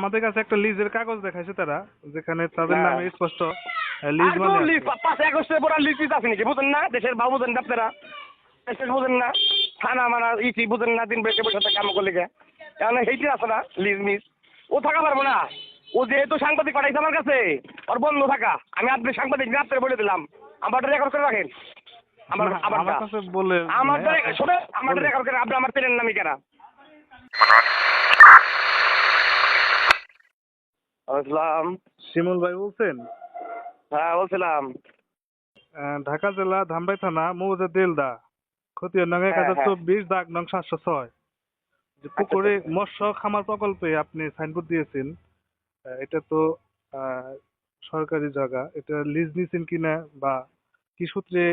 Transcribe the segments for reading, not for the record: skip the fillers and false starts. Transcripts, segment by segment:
আমাদের কাছে একটা লিজের কাগজ দেখাইছে তারা, যেখানে তাদের হ্যাঁ। নামে স্পষ্ট লিজ আর মানে কোন আছে। লিস্ট 5 আগস্টের পর লিস্ট আছে নাকি বুঝেন না? দেশের ভাব বুঝেন না আপনারা? দেশের বুঝেন না? থানা মানা ইটি বুঝেন না? দিন বেশি বসে কাম করলে গে এখন সেইটি আছে না লিজ মিস? ও থাকা পারবো না। ও যেহেতু সাংবাদিক পাঠাইছে আমার কাছে, ওর বন্ধ থাকা। আমি আপনি সাংবাদিক না আপনার বলে দিলাম, আমারটা রেকর্ড করে রাখেন। আমার না, আমারটা আমার কাছে বলে আমারটা নাই, শোনে, আমারটা বলেন। রেকর্ড করে আপনি আমার চেনেন নামি কেনা। আসসালাম। শিমুল ভাই বলছেন? হ্যাঁ বলছিলাম। ঢাকা জেলা ধামরাই থানা মৌজা দেলদা খতিয়ান নং হ্যাঁ হ্যাঁ 1024 দাগ নং 706 যে আচ্ছা পুকুরে আচ্ছা। মৎস্য খামার প্রকল্পে আপনি সাইনবোর্ড দিয়েছেন। এটা তো আহ, সরকারি জায়গা, এটা লিজ নিছেন কিনা বা কি সূত্রে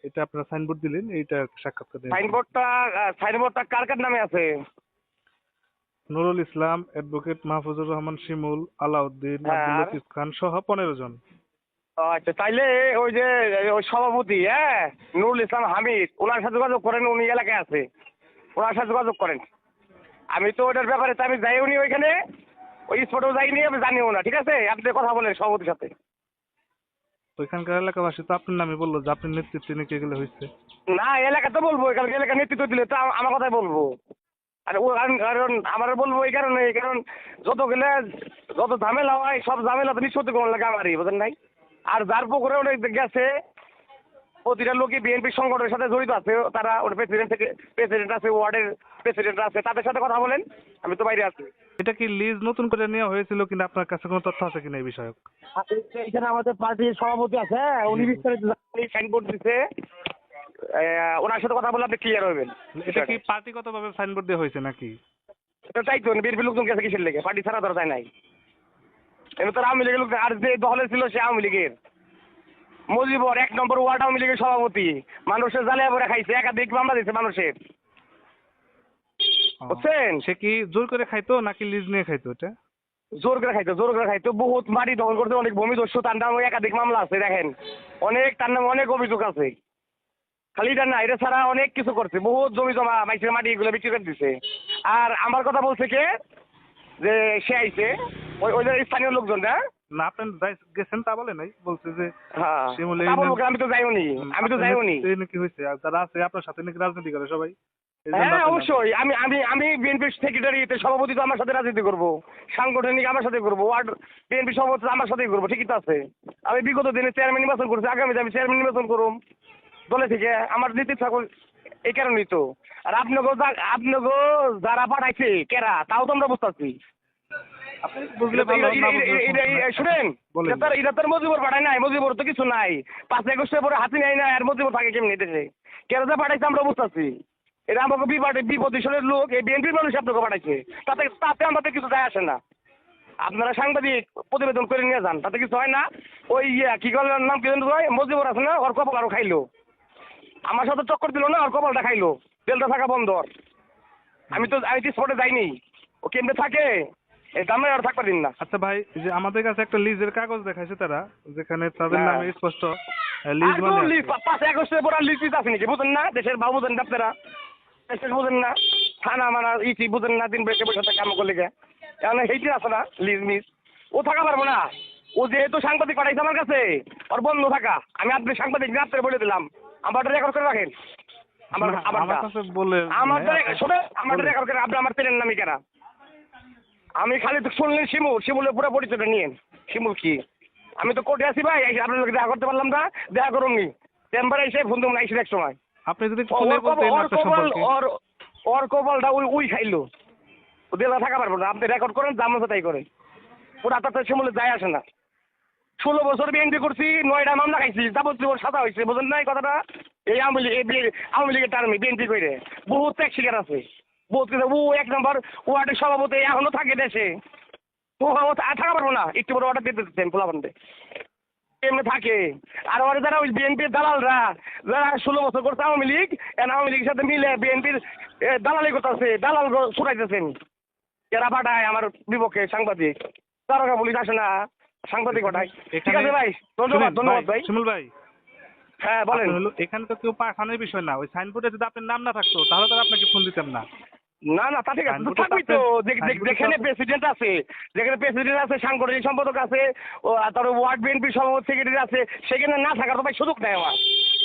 এটা আপনারা সাইনবোর্ড দিলেন, এইটা সাক্ষাৎকার দেওয়ার জন্য। সাইনবোর্ডটা সাইনবোর্ডটা কার কার নামে আছে? নুরুল ইসলাম, অ্যাডভোকেট মাহফুজুর রহমান শিমুল, আলাউদ্দিন, হ্যাঁ আব্দুল আর লতিফ খান সহ 15 জন। আচ্ছা তাইলে ওই যে ওই সভাপতি নুরুল ইসলাম হামিদ, ওনার সাথে যোগাযোগ করেন, উনি এলাকায় আছে, ওনার সাথে যোগাযোগ করেন। আমি তো ওটার ব্যাপারে তো আমি যাইও নি ওইখানে, ওই স্পটেও যাইনি, আমি জানিও না। ঠিক আছে, আপনি কথা বলেন সভাপতির সাথে। তো এখানকার এলাকাবাসী তো আপনার নামে বললো যে আপনার নেতৃত্বে নাকি এগুলো হয়েছে। না এলাকাতে বলবো, এখানকার এলাকার নেতৃত্ব দিলে তো আমার কথাই বলবো। আর ও কারণ আমার বলবো এই কারণ যত গেলে যত ঝামেলা হয় সব ঝামেলা তো নিষ্পত্তি কোন লাগে আমারই, বুঝেন নাই? আর যার পুকুরে ওটা গেছে, প্রতিটা লোকই বিএনপি সংগঠনের সাথে জড়িত আছে, তারা ওর প্রেসিডেন্ট আছে, ওয়ার্ডের প্রেসিডেন্ট আছে, তাদের সাথে কথা বলেন। আমি তো বাইরে আছি। এটা কি লিজ নতুন করে নেওয়া হয়েছিল কিনা, আপনার কাছে কোনো তথ্য আছে কিনা এই বিষয়ক? এখানে আমাদের পার্টির সভাপতি আছে, জি উনি জি। বিস্তারিত সাইনবোর্ড দিচ্ছে, ওনার সাথে কথা বলে আপনি ক্লিয়ার হবেন। এটা কি পার্টিগতভাবে সাইনবোর্ড দেওয়া হয়েছে নাকি? এটা তাই তো বিএনপি লোকজন গেছে কিসের লেগে? পার্টি ছাড়া ধরা যায় নাই। এবার তো আওয়ামী লীগের লোক, আর যে দলে ছিল সে আওয়ামী লীগের মুজিবর 1 নম্বর ওয়ার্ড আওয়ামী লীগের সভাপতি, মানুষের জ্বালিয়ে পড়ে খাইছে, একাধিক মামলা দিচ্ছে মানুষের, ও, বুঝছেন? সে কি জোর করে খাইতো নাকি লিজ নিয়ে খাইতো এটা? জোর করে খাইতো, বহুত মাটি দখল করতে, অনেক ভূমি দস্যু, তার নামে একাধিক মামলা আছে দেখেন, তার নামে অনেক অভিযোগ আছে। খালি এটা না, এটা ছাড়া অনেক কিছু করছে, বহুত জমি জমা মাইসের মাটি এগুলো বিক্রি করে দিছে। আর আমার কথা বলছে কে যে সে আইছে, ওই যে স্থানীয় লোকজন না। না, আপনি গেছেন তা বলে নাই, বলছে যে হ্যাঁ শিমুল তা ইউনিয়ন বলবো কেন? আমি তো যাইও নি, আমি তো আপনার যাইও নি। নেতৃত্বে নাকি হয়েছে, আর যারা আছে আপনার সাথে নাকি রাজনীতি করে সবাই, এই জন্য হ্যাঁ আপনার নাম। অবশ্যই, আমি আমি আমি বিএনপির সেক্রেটারি, সভাপতি তো আমার সাথে রাজনীতি করবো, সাংগঠনিক আমার সাথে করবো, ওয়ার্ড বিএনপি সভাপতি আমার সাথেই করবো, ঠিকই তো আছে। আমি বিগত দিনে চেয়ারম্যান নির্বাচন করছি, আগামীতে আমি চেয়ারম্যান নির্বাচন করুম দলে থেকে, আমার নীতি থাকুন। এই কারণেই তো। আর আপনাকে যারা পাঠাইছে কেরা তাও তো আমরা বুঝতে পারছি। আপনি বুঝলে ভালো, না বুঝলে সমস্যা নাই। শুনেন, বলেন। এটা তার মজিবর পাঠায় নাই, মজিবর তো কিছু নাই। 5 আগস্টের পরে হাতি নাই না, আর মজিবর থাকে কেমনি দেশে? কেন যে পাঠাইছে আমরা বুঝতেছি। এটা আমাকে বিপদের লোক, এই বিএনপির মানুষ আপনাকে পাঠাইছে, তাতে তাতে আমাদের কিছু যায় আসে না। আপনারা সাংবাদিক প্রতিবেদন করে নিয়ে যান, তাতে কিছু হয় না। ওই কি করলেন নাম কি হয়, মজিবর আছে না, ওর কপাল আরো খাইলো, আমার সাথে চক্কর দিল না, ওর কপালটা খাইলো, তেলটা থাকা বন্দর। আমি তো স্পটে যাইনি, ও কেমনে থাকে এই দামে আর থাকতে দিন না। আচ্ছা ভাই, এই যে আমাদের কাছে একটা লিজের কাগজ দেখাইছে তারা, যেখানে তাদের হ্যাঁ। নামে স্পষ্ট লিজ আর মানে কোন আছে। লিস্ট 5 আগস্টের পর লিস্ট আছে নাকি বুঝেন না? দেশের ভাব বুঝেন না আপনারা? দেশের বুঝেন না? থানা মানা ইটি বুঝেন না? দিন বেশি বসে কাম করলে গে এখন সেইটি আছে না লিজ মিস? ও থাকা পারবো না। ও যেহেতু সাংবাদিক পাঠাইছে আমার কাছে, ওর বন্ধ থাকা। আমি আপনি সাংবাদিক না আপনার বলে দিলাম, আমারটা রেকর্ড করে রাখেন। না, আমার কাছে বলে আমারটা নাই, শোনে, আমারটা বলেন। রেকর্ড করে আপনি আমার চেনেন নামি কেনা। আমি খালি তো শুনলেন শিমুলের পুরো পরিচয়টা নিয়েন। শিমুল কি? আমি তো কোর্টে আছি ভাই, আপনার লোক দেখা করতে পারলাম না, দেখা করুন নি চেম্বারে এসে ফোন দেবো না, এসে এক সময়। আপনি যদি একটু খুলে বলতেন আপনার সম্পর্কে। ওর কপালটা ওই খাইলো, ও দেলা থাকা পারবো না। আপনি রেকর্ড করেন, দাম মতো তাই করে, ওরা তাতে শিমুলে যায় আসে না। 16 বছর বিএনপি করছি, 9টা মামলা খাইছি, যাবতীয় সাজা হয়েছে, বুঝেন নাই কথাটা? এই আওয়ামী লীগের টার্মে বিএনপি করে বহুত ত্যাগ শিকার আছে, বহুত কিছু। ও 1 নম্বর ওয়ার্ডের সভাপতি এখনো থাকে দেশে, ও থাকা পারবো না, একটু বড় অর্ডার দিতে দিচ্ছেন পোলা বান্ধে এমনি থাকে। আর ওরা যারা ওই বিএনপির দালালরা, যারা 16 বছর করছে আওয়ামী লীগ, আওয়ামী লীগের সাথে মিলে বিএনপির দালালি করতেছে, দালাল ছুটাইতেছেন, এরা পাঠায় আমার বিপক্ষে সাংবাদিক, তারকা পুলিশ আসে না, সাংবাদিক পাঠায়। ঠিক আছে ভাই, ধন্যবাদ ধন্যবাদ ভাই। শিমুল ভাই, হ্যাঁ বলেন। এখানে তো কেউ পাঠানোর বিষয় না, ওই সাইনবোর্ডে যদি আপনার নাম না থাকতো তাহলে তো আর আপনাকে ফোন দিতাম না। না না তা ঠিক আছে, তো সাইনবোর্ডে থাকবি তো সাইনবোর্ডে যেখানে প্রেসিডেন্ট আছে, যেখানে প্রেসিডেন্ট আছে, সাংগঠনিক সম্পাদক আছে, ও তার ওয়ার্ড বিএনপি সভাপতি সেক্রেটারি আছে, সেখানে না থাকার তো ভাই সুযোগ নেই আমার।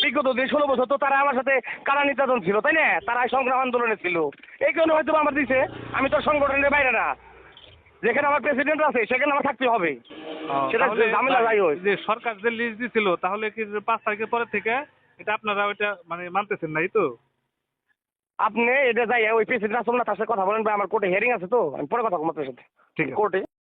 বিগত যে 16 বছর তো তারা আমার সাথে কারা নির্যাতন ছিল, তাই না? তারা সংগ্রাম আন্দোলনে ছিল, এই কারণে হয়তো আমার দিছে। আমি তো সংগঠনের বাইরে না, যেখানে আমার প্রেসিডেন্ট আছে সেখানে আমার থাকতে হবে, সেটা তাহলে ঝামেলা যাই হোক। যে সরকার যে লিস্ট দিছিল তাহলে কি যে 5 তারিখের পরে থেকে এটা আপনারা ওইটা মানে মানতেছেন নাই তো? আপনি এটা যাই ওই প্রেসিডেন্ট আসল না, তার সাথে কথা বলেন ভাই, আমার কোর্টে হিয়ারিং আছে তো, আমি পরে কথা বলবো আপনার সাথে ঠিক আছে। কোর্টে।